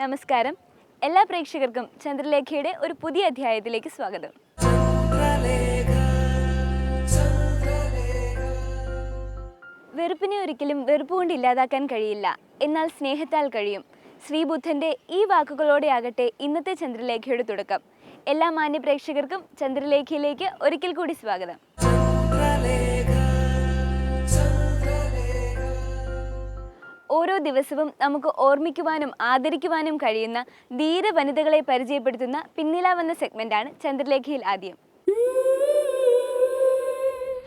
നമസ്കാരം. എല്ലാ പ്രേക്ഷകർക്കും ചന്ദ്രലേഖയുടെ ഒരു പുതിയ അധ്യായത്തിലേക്ക് സ്വാഗതം. വെറുപ്പിനെ ഒരിക്കലും വെറുപ്പ് കൊണ്ട് ഇല്ലാതാക്കാൻ കഴിയില്ല, എന്നാൽ സ്നേഹത്താൽ കഴിയും. ശ്രീബുദ്ധൻ്റെ ഈ വാക്കുകളോടെയാകട്ടെ ഇന്നത്തെ ചന്ദ്രലേഖയുടെ തുടക്കം. എല്ലാ മാന്യ പ്രേക്ഷകർക്കും ചന്ദ്രലേഖയിലേക്ക് ഒരിക്കൽ കൂടി സ്വാഗതം. ഓരോ ദിവസവും നമുക്ക് ഓർമ്മിക്കുവാനും ആദരിക്കുവാനും കഴിയുന്ന ധീര വനിതകളെ പരിചയപ്പെടുത്തുന്ന പിന്നിലാവെന്ന സെഗ്മെന്റാണ് ചന്ദ്രലേഖയിൽ ആദ്യം.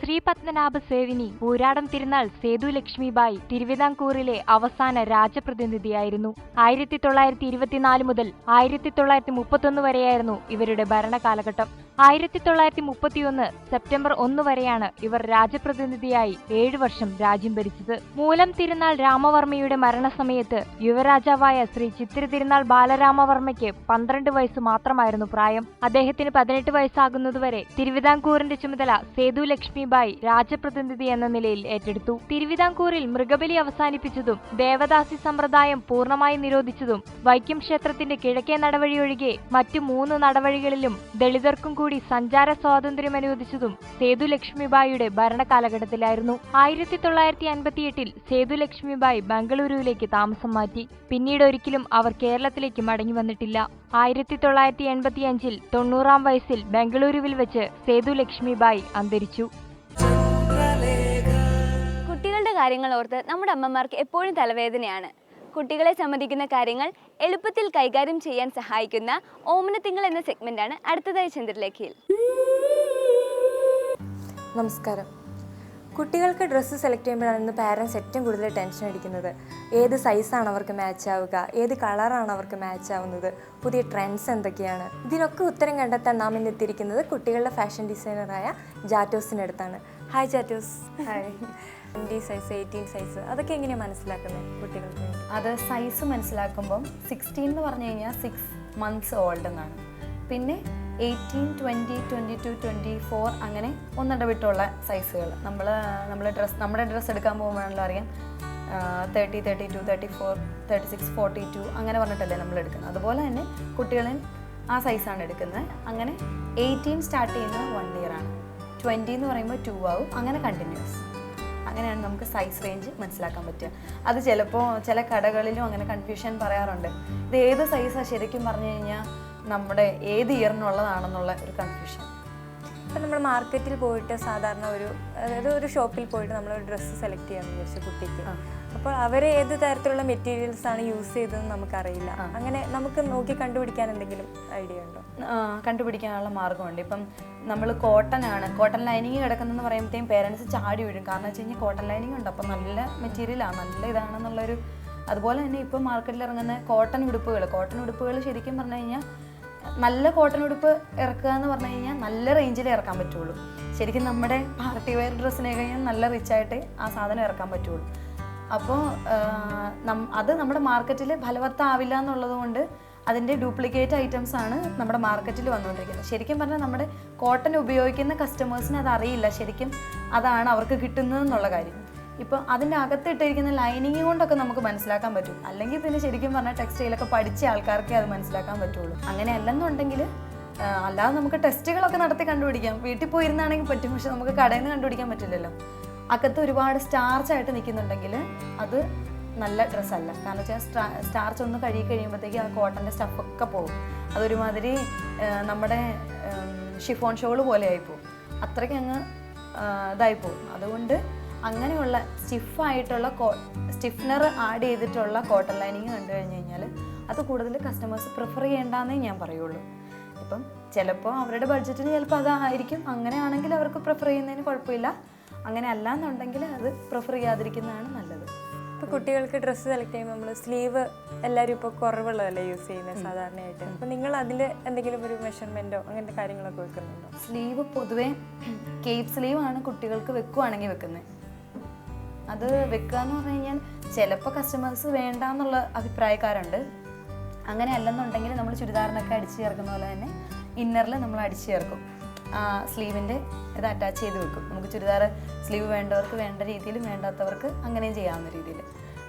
ശ്രീ പത്മനാഭ സേവിനി ഊരാടം തിരുനാൾ സേതു ലക്ഷ്മിബായി തിരുവിതാംകൂറിലെ അവസാന രാജപ്രതിനിധിയായിരുന്നു. 1924 മുതൽ 1931 വരെയായിരുന്നു ഇവരുടെ ഭരണകാലഘട്ടം. 1931 സെപ്റ്റംബർ 1 വരെയാണ് ഇവർ രാജപ്രതിനിധിയായി 7 വർഷം രാജ്യം ഭരിച്ചത്. മൂലം തിരുനാൾ രാമവർമ്മയുടെ മരണസമയത്ത് യുവരാജാവായ ശ്രീ ചിത്തിര തിരുനാൾ ബാലരാമവർമ്മയ്ക്ക് 12 വയസ്സ് മാത്രമായിരുന്നു പ്രായം. അദ്ദേഹത്തിന് 18 വയസ്സാകുന്നതുവരെ തിരുവിതാംകൂറിന്റെ ചുമതല സേതു ലക്ഷ്മിബായി രാജപ്രതിനിധി എന്ന നിലയിൽ ഏറ്റെടുത്തു. തിരുവിതാംകൂറിൽ മൃഗബലി അവസാനിപ്പിച്ചതും ദേവദാസി സമ്പ്രദായം പൂർണ്ണമായി നിരോധിച്ചതും വൈക്കം ക്ഷേത്രത്തിന്റെ കിഴക്കേ നടവഴി ഒഴികെ മറ്റു 3 നടവഴികളിലും ദളിതർക്കും കൂടി സഞ്ചാര സ്വാതന്ത്ര്യം അനുവദിച്ചതും സേതു ലക്ഷ്മിബായിയുടെ ഭരണകാലഘട്ടത്തിലായിരുന്നു. 1958 സേതു ലക്ഷ്മിബായി ബംഗളൂരുവിലേക്ക് താമസം മാറ്റി. പിന്നീട് ഒരിക്കലും അവർ കേരളത്തിലേക്ക് മടങ്ങി വന്നിട്ടില്ല. 1985 90-ാം വയസ്സിൽ ബംഗളൂരുവിൽ വെച്ച് സേതു ലക്ഷ്മിബായി അന്തരിച്ചു. കുട്ടികളുടെ കാര്യങ്ങൾ ഓർത്ത് നമ്മുടെ അമ്മമാർക്ക് എപ്പോഴും തലവേദനയാണ്. കുട്ടികളെ സംബന്ധിക്കുന്ന കാര്യങ്ങൾ എളുപ്പത്തിൽ കൈകാര്യം ചെയ്യാൻ സഹായിക്കുന്ന ഓമനത്തിങ്കൾ എന്ന സെഗ്മെന്റാണ് അടുത്തതായി ചന്ദ്രലേഖയിൽ. നമസ്കാരം. കുട്ടികൾക്ക് ഡ്രസ്സ് സെലക്ട് ചെയ്യുമ്പോഴാണ് ഇന്ന് പാരൻസ് ഏറ്റവും കൂടുതൽ ടെൻഷൻ അടിക്കുന്നത്. ഏത് സൈസാണ് അവർക്ക് മാച്ച് ആവുക, ഏത് കളറാണ് അവർക്ക് മാച്ച് ആവുന്നത്, പുതിയ ട്രെൻഡ്സ് എന്തൊക്കെയാണ്. ഇതിനൊക്കെ ഉത്തരം കണ്ടെത്താൻ നാം ഇന്ന് എത്തിയിരിക്കുന്നത് കുട്ടികളുടെ ഫാഷൻ ഡിസൈനറായ ജാറ്റോസിൻ്റെ അടുത്താണ്. ഹായ് ജാറ്റോസ്. ഹായ്. 20 സൈസ് 18 സൈസ് അതൊക്കെ എങ്ങനെയാണ് മനസ്സിലാക്കുന്നത് കുട്ടികൾക്ക്? അത് സൈസ് മനസ്സിലാക്കുമ്പം 16 എന്ന് പറഞ്ഞു കഴിഞ്ഞാൽ 6 months ഓൾഡ് എന്നാണ്. പിന്നെ 18, 20, 22, 24 അങ്ങനെ ഒന്നിടവിട്ടുള്ള സൈസുകൾ നമ്മുടെ ഡ്രസ്സ് എടുക്കാൻ പോകുമ്പോഴാണല്ലോ അറിയാം 30, 32, 34, 36, 42 അങ്ങനെ പറഞ്ഞിട്ടല്ലേ നമ്മൾ എടുക്കുന്നത്. അതുപോലെ തന്നെ കുട്ടികളിൽ ആ സൈസാണ് എടുക്കുന്നത്. അങ്ങനെ 18 സ്റ്റാർട്ട് ചെയ്യുന്നത് 1 year ആണ്. 20 എന്ന് പറയുമ്പോൾ 2 ആവും. അങ്ങനെ കണ്ടിന്യൂസ്. അങ്ങനെയാണ് നമുക്ക് സൈസ് റേഞ്ച് മനസ്സിലാക്കാൻ പറ്റുക. അത് ചിലപ്പോൾ ചില കടകളിലും അങ്ങനെ കൺഫ്യൂഷൻ പറയാറുണ്ട്. ഇത് ഏത് സൈസാണ് ശരിക്കും പറഞ്ഞു കഴിഞ്ഞാൽ നമ്മുടെ ഏത് ഇയറിനുള്ളതാണെന്നുള്ള ഒരു കൺഫ്യൂഷൻ. ഇപ്പം നമ്മൾ മാർക്കറ്റിൽ പോയിട്ട് സാധാരണ ഒരു ഷോപ്പിൽ പോയിട്ട് നമ്മൾ ഒരു ഡ്രസ്സ് സെലക്ട് ചെയ്യാമെന്ന് വിചാരിച്ചു കുട്ടിക്ക്. അപ്പോൾ അവർ ഏത് തരത്തിലുള്ള മെറ്റീരിയൽസ് ആണ് യൂസ് ചെയ്തതെന്ന് നമുക്കറിയില്ല. അങ്ങനെ നമുക്ക് നോക്കി കണ്ടുപിടിക്കാൻ എന്തെങ്കിലും ഐഡിയ ഉണ്ടോ? കണ്ടുപിടിക്കാനുള്ള മാർഗ്ഗമുണ്ട്. ഇപ്പം നമ്മൾ കോട്ടൺ ലൈനിങ് കിടക്കുന്നതെന്ന് പറയുമ്പോഴത്തേക്കും പേരൻസ് ചാടി വീഴും. കാരണം വെച്ച് കഴിഞ്ഞാൽ കോട്ടൺ ലൈനിങ് ഉണ്ട്, അപ്പം നല്ല മെറ്റീരിയലാണ്, നല്ല ഇതാണെന്നുള്ളൊരു. അതുപോലെ തന്നെ ഇപ്പം മാർക്കറ്റിൽ ഇറങ്ങുന്ന കോട്ടൺ ഉടുപ്പുകൾ ശരിക്കും പറഞ്ഞു കഴിഞ്ഞാൽ നല്ല കോട്ടൺ ഉടുപ്പ് ഇറക്കുക എന്ന് പറഞ്ഞു കഴിഞ്ഞാൽ നല്ല റേഞ്ചിൽ ഇറക്കാൻ പറ്റുള്ളൂ. ശരിക്കും നമ്മുടെ പാർട്ടി വെയർ ഡ്രസ്സിനെ കഴിഞ്ഞാൽ നല്ല റിച്ചായിട്ട് ആ സാധനം ഇറക്കാൻ പറ്റുള്ളൂ. അപ്പോൾ അത് നമ്മുടെ മാർക്കറ്റിൽ ഫലവത്താവില്ല എന്നുള്ളത് കൊണ്ട് അതിൻ്റെ ഡ്യൂപ്ലിക്കേറ്റ് ഐറ്റംസ് ആണ് നമ്മുടെ മാർക്കറ്റിൽ വന്നുകൊണ്ടിരിക്കുന്നത്. ശരിക്കും പറഞ്ഞാൽ നമ്മുടെ കോട്ടൺ ഉപയോഗിക്കുന്ന കസ്റ്റമേഴ്സിന് അത് അറിയില്ല ശരിക്കും അതാണ് അവർക്ക് കിട്ടുന്നതെന്നുള്ള കാര്യം. ഇപ്പോൾ അതിൻ്റെ അകത്തിട്ടിരിക്കുന്ന ലൈനിങ് കൊണ്ടൊക്കെ നമുക്ക് മനസ്സിലാക്കാൻ പറ്റും. അല്ലെങ്കിൽ പിന്നെ ശരിക്കും പറഞ്ഞാൽ ടെക്സ്റ്റൈലൊക്കെ പഠിച്ച ആൾക്കാർക്കേ അത് മനസ്സിലാക്കാൻ പറ്റുള്ളൂ. അങ്ങനെ അല്ലെന്നുണ്ടെങ്കിൽ അല്ലാതെ നമുക്ക് ടെസ്റ്റുകളൊക്കെ നടത്തി കണ്ടുപിടിക്കാം. വീട്ടിൽ പോയിരുന്നാണെങ്കിൽ പറ്റും, പക്ഷെ നമുക്ക് കടയിൽ നിന്ന് കണ്ടുപിടിക്കാൻ പറ്റില്ലല്ലോ. അകത്ത് ഒരുപാട് സ്റ്റാർച്ചായിട്ട് നിൽക്കുന്നുണ്ടെങ്കിൽ അത് നല്ല ഡ്രസ്സല്ല. കാരണം വെച്ചാൽ സ്റ്റാർച്ച് ഒന്ന് കഴിയുമ്പോഴത്തേക്ക് ആ കോട്ടൻ്റെ സ്റ്റഫൊക്കെ പോകും. അതൊരുമാതിരി നമ്മുടെ ഷിഫോൺ ഷോൾ പോലെ ആയിപ്പോവും. അത്രയ്ക്ക് അങ്ങ് ഇതായിപ്പോവും. അതുകൊണ്ട് അങ്ങനെയുള്ള സ്റ്റിഫായിട്ടുള്ള സ്റ്റിഫ്നർ ആഡ് ചെയ്തിട്ടുള്ള കോട്ടൺ ലൈനിങ് കണ്ടു കഴിഞ്ഞ് കഴിഞ്ഞാൽ അത് കൂടുതൽ കസ്റ്റമേഴ്സ് പ്രിഫർ ചെയ്യേണ്ടെന്നേ ഞാൻ പറയുള്ളൂ. ഇപ്പം ചിലപ്പോൾ അവരുടെ ബഡ്ജറ്റിന് ചിലപ്പോൾ അതായിരിക്കും. അങ്ങനെയാണെങ്കിൽ അവർക്ക് പ്രിഫർ ചെയ്യുന്നതിന് കുഴപ്പമില്ല. അങ്ങനെ അല്ലാന്നുണ്ടെങ്കിൽ അത് പ്രിഫർ ചെയ്യാതിരിക്കുന്നതാണ് നല്ലത്. ഇപ്പോൾ കുട്ടികൾക്ക് ഡ്രസ്സ് സെലക്ട് ചെയ്യുമ്പോൾ നമ്മൾ സ്ലീവ് എല്ലാവരും ഇപ്പോൾ കുറവുള്ളതല്ലേ യൂസ് ചെയ്യുന്നത് സാധാരണയായിട്ട്. അപ്പോൾ നിങ്ങൾ അതിൽ എന്തെങ്കിലും ഒരു മെഷർമെൻറ്റോ അങ്ങനത്തെ കാര്യങ്ങളൊക്കെ വെക്കുന്നുണ്ടോ? സ്ലീവ് പൊതുവേ കേപ്പ് സ്ലീവാണ് കുട്ടികൾക്ക് വെക്കുവാണെങ്കിൽ വെക്കുന്നത്. അത് വെക്കുക എന്ന് പറഞ്ഞു കഴിഞ്ഞാൽ ചിലപ്പോൾ കസ്റ്റമേഴ്സ് വേണ്ട എന്നുള്ള അഭിപ്രായക്കാരുണ്ട്. അങ്ങനെ അല്ലെന്നുണ്ടെങ്കിൽ നമ്മൾ ചുരിദാറിനൊക്കെ അടിച്ച് ചേർക്കുന്ന പോലെ തന്നെ ഇന്നറിൽ നമ്മൾ അടിച്ച് ചേർക്കും. സ്ലീവിൻ്റെ ഇത് അറ്റാച്ച് ചെയ്ത് വെക്കും. നമുക്ക് ചുരിദാർ സ്ലീവ് വേണ്ടവർക്ക് വേണ്ട രീതിയിലും വേണ്ടാത്തവർക്ക് അങ്ങനെയും ചെയ്യാവുന്ന രീതിയിൽ.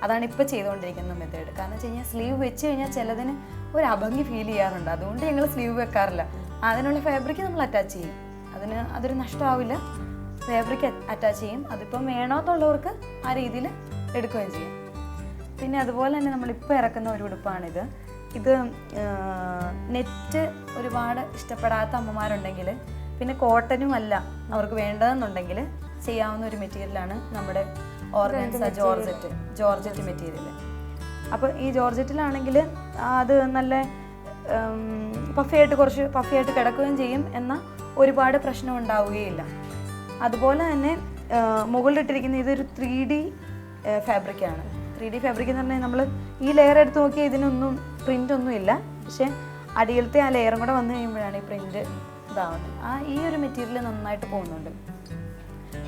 അതാണ് ഇപ്പോൾ ചെയ്തുകൊണ്ടിരിക്കുന്ന മെത്തേഡ്. കാരണം വെച്ച് കഴിഞ്ഞാൽ സ്ലീവ് വെച്ച് കഴിഞ്ഞാൽ ചിലതിന് ഒരു അഭംഗി ഫീൽ ചെയ്യാറുണ്ട്. അതുകൊണ്ട് ഞങ്ങൾ സ്ലീവ് വെക്കാറില്ല. അതിനുള്ള ഫാബ്രിക് നമ്മൾ അറ്റാച്ച് ചെയ്യും. അതൊരു നഷ്ടമാവില്ല. ഫാബ്രിക് അറ്റാച്ച് ചെയ്യും. അതിപ്പം വേണമെന്നുള്ളവർക്ക് ആ രീതിയിൽ എടുക്കുകയും ചെയ്യും. പിന്നെ അതുപോലെ തന്നെ നമ്മളിപ്പോൾ ഇറക്കുന്ന ഒരു ഉടുപ്പാണിത്. ഇത് നെറ്റ് ഒരുപാട് ഇഷ്ടപ്പെടാത്ത അമ്മമാരുണ്ടെങ്കിൽ, പിന്നെ കോട്ടനും അല്ല അവർക്ക് വേണ്ടതെന്നുണ്ടെങ്കിൽ ചെയ്യാവുന്ന ഒരു മെറ്റീരിയലാണ് നമ്മുടെ ഓർഗൻസ ജോർജറ്റ് മെറ്റീരിയൽ. അപ്പോൾ ഈ ജോർജറ്റിലാണെങ്കിൽ അത് നല്ല കുറച്ച് പഫിയായിട്ട് കിടക്കുകയും ചെയ്യും, എന്നാൽ ഒരുപാട് പ്രശ്നം ഉണ്ടാവുകയില്ല. അതുപോലെ തന്നെ മുകളിലിട്ടിരിക്കുന്ന ഇതൊരു 3D ഫാബ്രിക്കാണ്. 3D ഫാബ്രിക് എന്ന് പറഞ്ഞാൽ നമ്മൾ ഈ ലെയർ എടുത്ത് നോക്കിയാൽ ഇതിനൊന്നും പ്രിൻ്റ് ഒന്നും ഇല്ല. പക്ഷേ അടിയിലത്തെ ആ ലെയറും കൂടെ വന്നു കഴിയുമ്പോഴാണ് ഈ പ്രിൻ്റ് ഇതാവുന്നത്. ഈ ഒരു മെറ്റീരിയൽ നന്നായിട്ട് പോകുന്നുണ്ട്.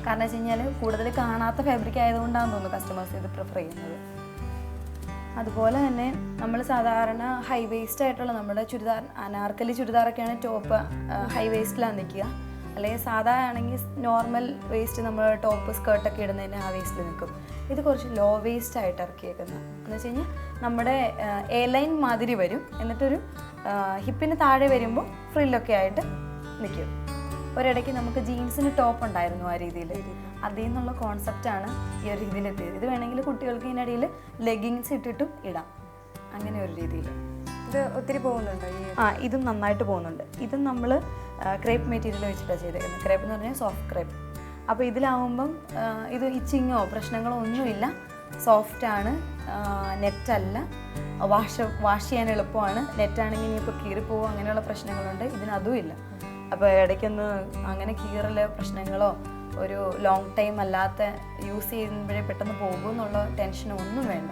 കാരണം വെച്ച് കഴിഞ്ഞാൽ കൂടുതൽ കാണാത്ത ഫാബ്രിക് ആയതുകൊണ്ടാണെന്ന് തോന്നുന്നു കസ്റ്റമേഴ്സ് ഇത് പ്രിഫർ ചെയ്യുന്നത്. അതുപോലെ തന്നെ നമ്മൾ സാധാരണ ഹൈ വേസ്റ്റ് ആയിട്ടുള്ള നമ്മുടെ ചുരിദാർ, അനാർക്കലി ചുരിദാറൊക്കെയാണ് ടോപ്പ് ഹൈ വേസ്റ്റിലാണ് നിൽക്കുക. അല്ലെങ്കിൽ സാധാ ആണെങ്കിൽ നോർമൽ വേസ്റ്റ് നമ്മൾ ടോപ്പ് സ്കേർട്ടൊക്കെ ഇടുന്നതിന് ആ വേസ്റ്റിൽ നിൽക്കും. ഇത് കുറച്ച് ലോ വേസ്റ്റ് ആയിട്ട് ഇറക്കിയേക്കുന്നത് എന്ന് വെച്ച് കഴിഞ്ഞാൽ നമ്മുടെ എ ലൈൻ മാതിരി വരും, എന്നിട്ടൊരു ഹിപ്പിന് താഴെ വരുമ്പോൾ ഫ്രില്ലൊക്കെ ആയിട്ട് നിൽക്കും. ഒരിടയ്ക്ക് നമുക്ക് ജീൻസിന് ടോപ്പ് ഉണ്ടായിരുന്നു ആ രീതിയിൽ. അതിൽ നിന്നുള്ള കോൺസെപ്റ്റാണ് ഈ ഒരു രീതിയിൽ എത്തിയത്. ഇത് വേണമെങ്കിൽ കുട്ടികൾക്ക് ഇതിനിടയിൽ ലെഗിങ്സ് ഇട്ടിട്ടും ഇടാം, അങ്ങനെ ഒരു രീതിയിൽ. ഇത് ഒത്തിരി പോകുന്നുണ്ടോ? ഇതും നന്നായിട്ട് പോകുന്നുണ്ട്. ഇതും നമ്മൾ ക്രേപ്പ് മെറ്റീരിയൽ വെച്ചിട്ടാണ് ചെയ്തേക്കുന്നത്. ക്രേപ്പ് എന്ന് പറഞ്ഞാൽ സോഫ്റ്റ് ക്രേപ്പ്. അപ്പോൾ ഇതിലാവുമ്പം ഇത് ഇച്ചിങ്ങോ പ്രശ്നങ്ങളോ ഒന്നുമില്ല. സോഫ്റ്റാണ്, നെറ്റല്ല, വാഷ് ചെയ്യാൻ എളുപ്പമാണ്. നെറ്റാണെങ്കിൽ ഇനിയിപ്പോൾ കീറിപ്പോവോ അങ്ങനെയുള്ള പ്രശ്നങ്ങളുണ്ട്. ഇതിനതും ഇല്ല. അപ്പോൾ ഇടയ്ക്കൊന്ന് അങ്ങനെ കീറൽ പ്രശ്നങ്ങളോ ഒരു ലോങ് ടൈം അല്ലാത്ത യൂസ് ചെയ്യുമ്പോഴേ പെട്ടെന്ന് പോകുമെന്നുള്ള ടെൻഷനോ ഒന്നും വേണ്ട.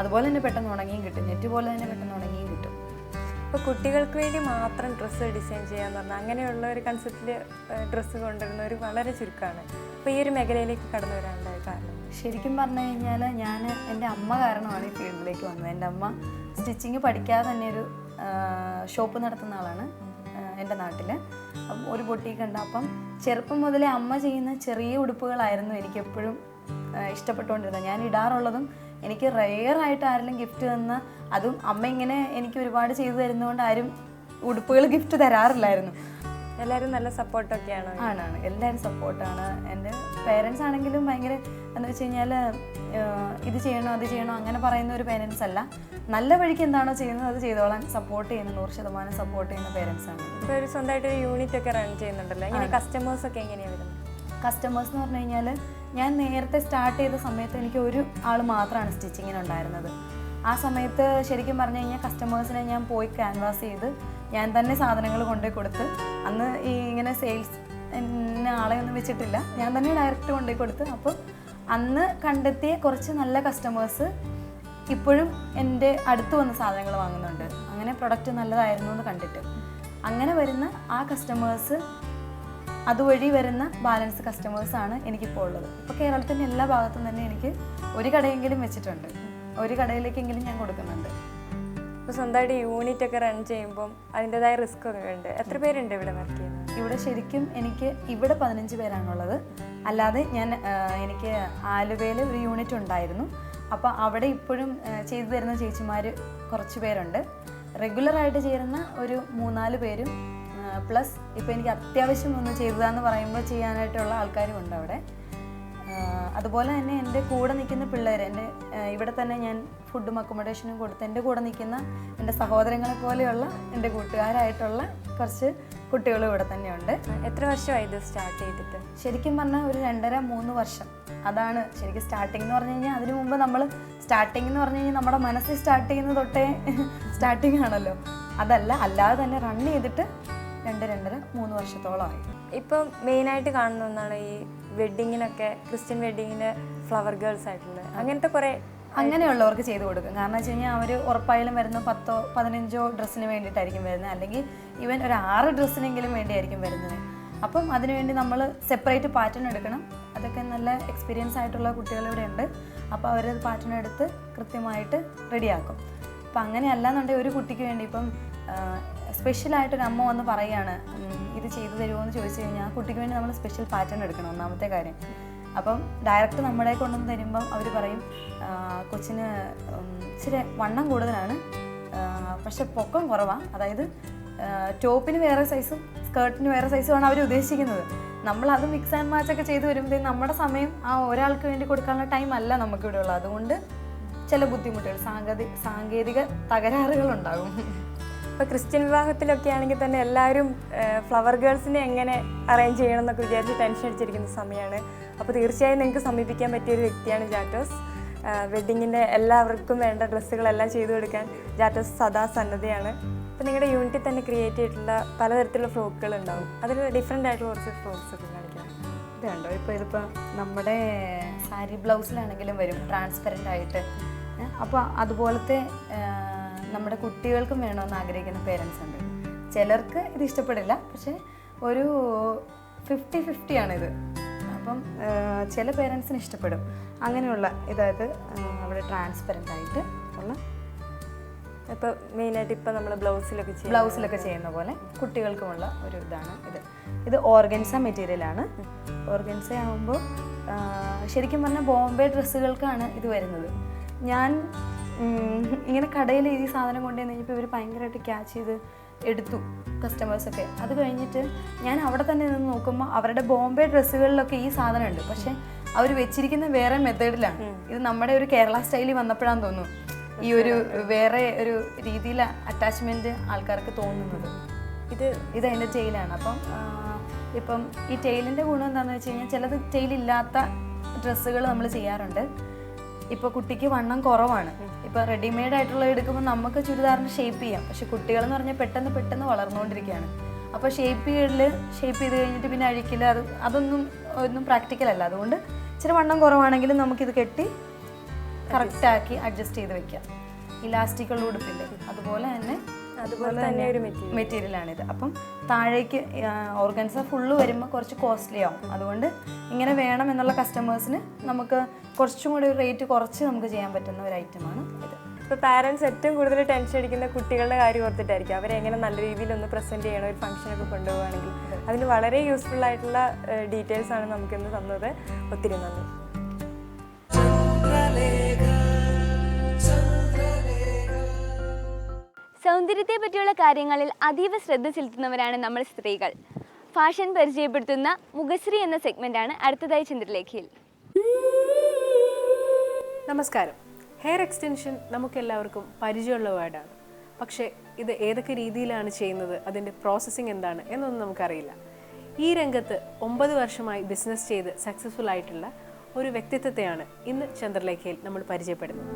അതുപോലെ തന്നെ പെട്ടെന്ന് ഉണങ്ങിയും കിട്ടും. നെറ്റ് പോലെ തന്നെ പെട്ടെന്ന് ഉണങ്ങിയും കിട്ടും. ഇപ്പോൾ കുട്ടികൾക്ക് വേണ്ടി മാത്രം ഡ്രസ്സ് ഡിസൈൻ ചെയ്യാന്ന് പറഞ്ഞാൽ അങ്ങനെയുള്ള ഒരു കൺസെപ്റ്റിൽ ഡ്രസ്സ് കൊണ്ടുവരുന്നവർ വളരെ ചുരുക്കമാണ്. അപ്പോൾ ഈ ഒരു മേഖലയിലേക്ക് കടന്നു വരാനുണ്ടായ കാരണം? ശരിക്കും പറഞ്ഞു കഴിഞ്ഞാൽ ഞാൻ എൻ്റെ അമ്മ കാരണമാണ് ഈ ഫീൽഡിലേക്ക് വന്നത്. എൻ്റെ അമ്മ സ്റ്റിച്ചിങ് പഠിക്കാതെ തന്നെ ഒരു ഷോപ്പ് നടത്തുന്ന ആളാണ് എൻ്റെ നാട്ടിൽ. അപ്പം ഒരു ബൊട്ടീക്ക് ഉണ്ട്. അപ്പം ചെറുപ്പം മുതലേ അമ്മ ചെയ്യുന്ന ചെറിയ ഉടുപ്പുകളായിരുന്നു എനിക്കെപ്പോഴും ഇഷ്ടപ്പെട്ടുകൊണ്ടിരുന്നത്. ഞാൻ ഇടാറുള്ളതും എനിക്ക് റെയറായിട്ട് ആരെങ്കിലും ഗിഫ്റ്റ് തന്ന, അതും അമ്മ ഇങ്ങനെ എനിക്ക് ഒരുപാട് ചെയ്തു തരുന്നതുകൊണ്ട് ആരും ഉടുപ്പുകൾ ഗിഫ്റ്റ് തരാറില്ലായിരുന്നു. എല്ലാവരും നല്ല സപ്പോർട്ടൊക്കെയാണോ? ആണ്, എല്ലാവരും സപ്പോർട്ടാണ്. എൻ്റെ പേരൻസ് ആണെങ്കിലും ഭയങ്കര എന്ന് വെച്ച് കഴിഞ്ഞാൽ ഇത് ചെയ്യണോ അത് ചെയ്യണോ അങ്ങനെ പറയുന്ന ഒരു പേരൻസ് അല്ല. നല്ല വഴിക്ക് എന്താണോ ചെയ്യുന്നത് അത് ചെയ്തോളാൻ സപ്പോർട്ട് ചെയ്യുന്ന 100% സപ്പോർട്ട് ചെയ്യുന്ന പേരൻസ് ആണ്. ഇപ്പോൾ ഒരു സ്വന്തമായിട്ടൊരു യൂണിറ്റ് ഒക്കെ റൺ ചെയ്യുന്നുണ്ടല്ലോ, ഇങ്ങനെ കസ്റ്റമേഴ്സൊക്കെ എങ്ങനെയാണ് വരുന്നത്? കസ്റ്റമേഴ്സ് എന്ന് പറഞ്ഞു കഴിഞ്ഞാൽ ഞാൻ നേരത്തെ സ്റ്റാർട്ട് ചെയ്ത സമയത്ത് എനിക്ക് ഒരു ആൾ മാത്രമാണ് സ്റ്റിച്ചിങ്ങിനുണ്ടായിരുന്നത്. ആ സമയത്ത് ശരിക്കും പറഞ്ഞു കഴിഞ്ഞാൽ കസ്റ്റമേഴ്സിനെ ഞാൻ പോയി ക്യാൻവാസ് ചെയ്ത് ഞാൻ തന്നെ സാധനങ്ങൾ കൊണ്ടുപോയി കൊടുത്ത്, അന്ന് ഈ ഇങ്ങനെ സെയിൽസ് ആളെ ഒന്നും വെച്ചിട്ടില്ല, ഞാൻ തന്നെ ഡയറക്റ്റ് കൊണ്ടുപോയി കൊടുത്ത്. അപ്പോൾ അന്ന് കണ്ടെത്തിയ കുറച്ച് നല്ല കസ്റ്റമേഴ്സ് ഇപ്പോഴും എൻ്റെ അടുത്ത് വന്ന് സാധനങ്ങൾ വാങ്ങുന്നുണ്ട്. അങ്ങനെ പ്രൊഡക്റ്റ് നല്ലതായിരുന്നു എന്ന് കണ്ടിട്ട് അങ്ങനെ വരുന്ന ആ കസ്റ്റമേഴ്സ്, അതുവഴി വരുന്ന ബാലൻസ് കസ്റ്റമേഴ്സാണ് എനിക്കിപ്പോൾ ഉള്ളത്. ഇപ്പോൾ കേരളത്തിൻ്റെ എല്ലാ ഭാഗത്തും തന്നെ എനിക്ക് ഒരു കടയെങ്കിലും വെച്ചിട്ടുണ്ട്, ഒരു കടയിലേക്കെങ്കിലും ഞാൻ കൊടുക്കുന്നുണ്ട്. ഇപ്പോൾ സ്വന്തമായിട്ട് യൂണിറ്റ് ഒക്കെ റൺ ചെയ്യുമ്പം അതിൻ്റെതായ റിസ്ക് ഒക്കെ ഉണ്ട്. എത്ര പേരുണ്ട് ഇവിടെ വർക്ക് ചെയ്യുന്നത്? ഇവിടെ ശരിക്കും ഇവിടെ 15 പേരാണുള്ളത്. അല്ലാതെ എനിക്ക് ആലുവയിൽ ഒരു യൂണിറ്റ് ഉണ്ടായിരുന്നു. അപ്പോൾ അവിടെ ഇപ്പോഴും ചെയ്തു തരുന്ന ചേച്ചിമാർ കുറച്ച് പേരുണ്ട്. റെഗുലറായിട്ട് ചേരുന്ന ഒരു 3-4 പേരും പ്ലസ് ഇപ്പോൾ എനിക്ക് അത്യാവശ്യം ഒന്ന് ചെയ്തതാന്ന് പറയുമ്പോൾ ചെയ്യാനായിട്ടുള്ള ആൾക്കാരും ഉണ്ട് അവിടെ. അതുപോലെ തന്നെ എൻ്റെ കൂടെ നിൽക്കുന്ന പിള്ളേർ, ഇവിടെ തന്നെ ഞാൻ ഫുഡും അക്കോമഡേഷനും കൊടുത്ത് എൻ്റെ കൂടെ നിൽക്കുന്ന എൻ്റെ സഹോദരങ്ങളെ പോലെയുള്ള എൻ്റെ കൂട്ടുകാരായിട്ടുള്ള കുറച്ച് കുട്ടികളും ഇവിടെ തന്നെയുണ്ട്. എത്ര വർഷമായി ഇത് സ്റ്റാർട്ട് ചെയ്തിട്ട്? ശരിക്കും പറഞ്ഞാൽ ഒരു 2.5-3 വർഷം. അതാണ് ശരിക്കും സ്റ്റാർട്ടിംഗ് എന്ന് പറഞ്ഞു കഴിഞ്ഞാൽ. അതിനു മുമ്പ് നമ്മൾ സ്റ്റാർട്ടിംഗ് എന്ന് പറഞ്ഞു കഴിഞ്ഞാൽ നമ്മുടെ മനസ്സിൽ സ്റ്റാർട്ട് ചെയ്യുന്ന തൊട്ടേ സ്റ്റാർട്ടിംഗ് ആണല്ലോ. അതല്ല, അല്ലാതെ തന്നെ റൺ ചെയ്തിട്ട് 2-2.5-3 വർഷത്തോളമായി. ഇപ്പം മെയിനായിട്ട് കാണുന്ന ഒന്നാണ് ഈ വെഡ്ഡിങ്ങിനൊക്കെ, ക്രിസ്ത്യൻ വെഡ്ഡിങ്ങിന് ഫ്ലവർ ഗേൾസ് ആയിട്ടുള്ളത്, അങ്ങനത്തെ കുറേ അങ്ങനെയുള്ളവർക്ക് ചെയ്ത് കൊടുക്കും. കാരണം വെച്ച് കഴിഞ്ഞാൽ അവർ ഉറപ്പായാലും വരുന്ന 10-15 ഡ്രസ്സിന് വേണ്ടിയിട്ടായിരിക്കും വരുന്നത്, അല്ലെങ്കിൽ ഈവൻ ഒരു 6 ഡ്രസ്സിനെങ്കിലും വേണ്ടിയായിരിക്കും വരുന്നത്. അപ്പം അതിനുവേണ്ടി നമ്മൾ സെപ്പറേറ്റ് പാറ്റേൺ എടുക്കണം. അതൊക്കെ നല്ല എക്സ്പീരിയൻസ് ആയിട്ടുള്ള കുട്ടികളിവിടെ ഉണ്ട്. അപ്പോൾ അവരത് പാറ്റേൺ എടുത്ത് കൃത്യമായിട്ട് റെഡിയാക്കും. അപ്പം അങ്ങനെയല്ല എന്നുണ്ടെങ്കിൽ ഒരു കുട്ടിക്ക് വേണ്ടി ഇപ്പം സ്പെഷ്യലായിട്ടൊരു അമ്മ വന്ന് പറയുകയാണ് ഇത് ചെയ്തു തരുമോ എന്ന് ചോദിച്ചു കഴിഞ്ഞാൽ ആ കുട്ടിക്ക് വേണ്ടി നമ്മൾ സ്പെഷ്യൽ പാറ്റേൺ എടുക്കണം. ഒന്നാമത്തെ കാര്യം. അപ്പം ഡയറക്റ്റ് നമ്മുടെ കൊണ്ടുവന്ന് തരുമ്പം അവർ പറയും കൊച്ചിന് ഇച്ചിരി വണ്ണം കൂടുതലാണ്, പക്ഷെ പൊക്കം കുറവാണ്. അതായത് ടോപ്പിന് വേറെ സൈസും സ്കേർട്ടിന് വേറെ സൈസുമാണ് അവർ ഉദ്ദേശിക്കുന്നത്. നമ്മളത് മിക്സ് ആൻഡ് മാച്ച് ഒക്കെ ചെയ്ത് വരുമ്പോഴത്തേക്കും നമ്മുടെ സമയം ആ ഒരാൾക്ക് വേണ്ടി കൊടുക്കാനുള്ള ടൈം അല്ല നമുക്കിവിടെ ഉള്ളത്. അതുകൊണ്ട് ചില ബുദ്ധിമുട്ടുകൾ, സാങ്കേതിക തകരാറുകൾ ഉണ്ടാകും. ഇപ്പോൾ ക്രിസ്ത്യൻ വിവാഹത്തിലൊക്കെ ആണെങ്കിൽ തന്നെ എല്ലാവരും ഫ്ലവർ ഗേൾസിനെ എങ്ങനെ അറേഞ്ച് ചെയ്യണം എന്നൊക്കെ വിചാരിച്ച് ടെൻഷൻ അടിച്ചിരിക്കുന്ന സമയമാണ്. അപ്പോൾ തീർച്ചയായും നിങ്ങൾക്ക് സമീപിക്കാൻ പറ്റിയൊരു വ്യക്തിയാണ് ജാറ്റോസ്. വെഡ്ഡിങ്ങിൻ്റെ എല്ലാവർക്കും വേണ്ട ഡ്രസ്സുകളെല്ലാം ചെയ്തു കൊടുക്കാൻ ജാറ്റോസ് സദാ സന്നദ്ധയാണ്. അപ്പോൾ നിങ്ങളുടെ യൂണിറ്റിൽ തന്നെ ക്രിയേറ്റ് ചെയ്തിട്ടുള്ള പലതരത്തിലുള്ള ഫ്രോക്കുകൾ ഉണ്ടാവും. അതിൽ ഡിഫറെൻ്റ് ആയിട്ടുള്ള കുറച്ച് ഫ്രോക്സ് ഒക്കെ കാണിക്കാം. ഇത് കണ്ടോ, ഇതിപ്പോൾ നമ്മുടെ സാരി ബ്ലൗസിലാണെങ്കിലും വരും ട്രാൻസ്പെറൻ്റ് ആയിട്ട്. അപ്പോൾ അതുപോലത്തെ നമ്മുടെ കുട്ടികൾക്കും വേണമെന്ന് ആഗ്രഹിക്കുന്ന പേരൻസ് ഉണ്ട്. ചിലർക്ക് ഇത് ഇഷ്ടപ്പെടില്ല, പക്ഷേ ഒരു 50-50 ആണിത്. അപ്പം ചില പേരൻസിന് ഇഷ്ടപ്പെടും അങ്ങനെയുള്ള. ഇതായത് അവിടെ ട്രാൻസ്പെറൻ്റ് ആയിട്ട് ഉള്ള, ഇപ്പോൾ മെയിനായിട്ട് ഇപ്പോൾ നമ്മൾ ബ്ലൗസിലൊക്കെ ചെയ്യുന്ന പോലെ കുട്ടികൾക്കുമുള്ള ഒരു ഇതാണ് ഇത് ഓർഗൻസ മെറ്റീരിയലാണ്. ഓർഗൻസ ആകുമ്പോൾ ശരിക്കും പറഞ്ഞാൽ ബോംബെ ഡ്രസ്സുകൾക്കാണ് ഇത് വരുന്നത്. ഞാൻ ഇങ്ങനെ കടയിൽ ഈ സാധനം കൊണ്ടുവന്ന് കഴിഞ്ഞപ്പോൾ ഇവർ ഭയങ്കരമായിട്ട് ക്യാച്ച് ചെയ്ത് എടുത്തു കസ്റ്റമേഴ്സൊക്കെ. അത് കഴിഞ്ഞിട്ട് ഞാൻ അവിടെ തന്നെ നിന്ന് നോക്കുമ്പോൾ അവരുടെ ബോംബെ ഡ്രസ്സുകളിലൊക്കെ ഈ സാധനം ഉണ്ട്, പക്ഷേ അവർ വെച്ചിരിക്കുന്ന വേറെ മെത്തേഡിലാണ്. ഇത് നമ്മുടെ ഒരു കേരള സ്റ്റൈലിൽ വന്നപ്പോഴാന്ന് തോന്നുന്നു ഈ ഒരു വേറെ ഒരു രീതിയിൽ അറ്റാച്ച്മെൻറ്റ് ആൾക്കാർക്ക് തോന്നുന്നത്. ഇത് അതിൻ്റെ ടെയിലാണ്. അപ്പം ഇപ്പം ഈ ടെയിലിൻ്റെ ഗുണം എന്താണെന്ന് വെച്ച് കഴിഞ്ഞാൽ ചിലത് ടെയിലില്ലാത്ത ഡ്രസ്സുകൾ നമ്മൾ ചെയ്യാറുണ്ട്. ഇപ്പോൾ കുട്ടിക്ക് വണ്ണം കുറവാണ്, ഇപ്പോൾ റെഡിമെയ്ഡ് ആയിട്ടുള്ള എടുക്കുമ്പോൾ നമുക്ക് ചുരിദാറിന് ഷേപ്പ് ചെയ്യാം. പക്ഷെ കുട്ടികളെന്ന് പറഞ്ഞാൽ പെട്ടെന്ന് വളർന്നുകൊണ്ടിരിക്കുകയാണ്. അപ്പോൾ ഷേപ്പ് ചെയ്ത് കഴിഞ്ഞിട്ട് പിന്നെ അഴിക്കില്ല, അതൊന്നും പ്രാക്ടിക്കലല്ല. അതുകൊണ്ട് ഇച്ചിരി വണ്ണം കുറവാണെങ്കിലും നമുക്കിത് കെട്ടി കറക്റ്റാക്കി അഡ്ജസ്റ്റ് ചെയ്ത് വെക്കാം. ഇലാസ്റ്റിക്കുള്ള ഉടുപ്പില്ലേ, അതുപോലെ തന്നെ ഒരു മെറ്റീരിയലാണിത്. അപ്പം താഴേക്ക് ഓർഗൻസ ഫുള്ള് വരുമ്പോൾ കുറച്ച് കോസ്റ്റ്ലി ആവും. അതുകൊണ്ട് ഇങ്ങനെ വേണം എന്നുള്ള കസ്റ്റമേഴ്സിന് നമുക്ക് കുറച്ചും കൂടി റേറ്റ് കുറച്ച് നമുക്ക് ചെയ്യാൻ പറ്റുന്ന ഒരു ഐറ്റമാണ് ഇത്. ഇപ്പോൾ പാരൻസ് ഏറ്റവും കൂടുതൽ ടെൻഷൻ അടിക്കുന്ന കുട്ടികളുടെ കാര്യം ഓർത്തിട്ടായിരിക്കും. അവരെ എങ്ങനെ നല്ല രീതിയിൽ ഒന്ന് പ്രസൻറ്റ് ചെയ്യണം ഒരു ഫംഗ്ഷനൊക്കെ കൊണ്ടുപോവുകയാണെങ്കിൽ. അതിന് വളരെ യൂസ്ഫുൾ ആയിട്ടുള്ള ഡീറ്റെയിൽസാണ് നമുക്കിന്ന് തന്നത്. ഒത്തിരി നന്ദി. സൗന്ദര്യത്തെ പറ്റിയുള്ള കാര്യങ്ങളിൽ അതീവ ശ്രദ്ധ ചെലുത്തുന്നവരാണ് നമ്മൾ സ്ത്രീകൾ. ഫാഷൻ പരിചയപ്പെടുത്തുന്ന മുഖശ്രീ എന്ന സെഗ്മെന്റാണ് അടുത്തതായി ചന്ദ്രലേഖയിൽ. നമസ്കാരം. ഹെയർ എക്സ്റ്റൻഷൻ നമുക്കെല്ലാവർക്കും പരിചയമുള്ള വേർഡാണ്. പക്ഷേ ഇത് ഏതൊക്കെ രീതിയിലാണ് ചെയ്യുന്നത്, അതിൻ്റെ പ്രോസസ്സിങ് എന്താണ് എന്നൊന്നും നമുക്കറിയില്ല. ഈ രംഗത്ത് 9 വർഷമായി ബിസിനസ് ചെയ്ത് സക്സസ്ഫുൾ ആയിട്ടുള്ള ഒരു വ്യക്തിത്വത്തെയാണ് ഇന്ന് ചന്ദ്രലേഖയിൽ നമ്മൾ പരിചയപ്പെടുന്നത്.